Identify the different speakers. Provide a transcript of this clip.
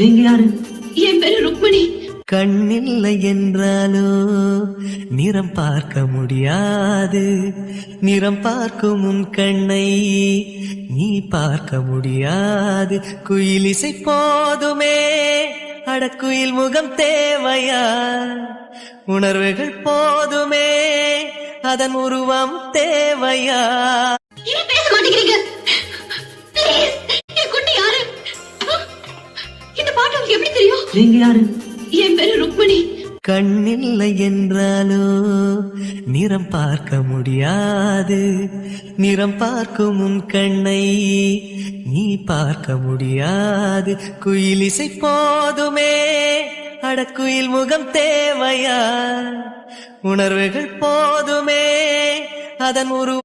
Speaker 1: நீங்க யாரு?
Speaker 2: என் பேரு ருக்மணி.
Speaker 3: கண்ணில்லை என்றாலோ நிறம் பார்க்க முடியாது, நிறம் பார்க்கும் உன் கண்ணை நீ பார்க்க முடியாது. குயிலிசை போதுமே, அடக்குயில் முகம் தேவையா? உணர்வுகள் போதுமே, அதன் உருவம் தேவையா?
Speaker 2: ஏன் பேச மாட்டேங்கிறீங்க? Please, என் குட்டி யாரு? இந்த பாட்டு உங்களுக்கு எப்படி தெரியும்?
Speaker 1: நீங்க யாரு?
Speaker 2: என் பேரு ருக்மணி.
Speaker 3: கண்ணில்லை என்றாலோ நிறம் பார்க்க முடியாது, நிறம் பார்க்கும் உன் கண்ணை நீ பார்க்க முடியாது. குயிலிசை போதுமே, அடக்குயில் முகம் தேவையா? உணர்வுகள் போதுமே, அதன் உருவம்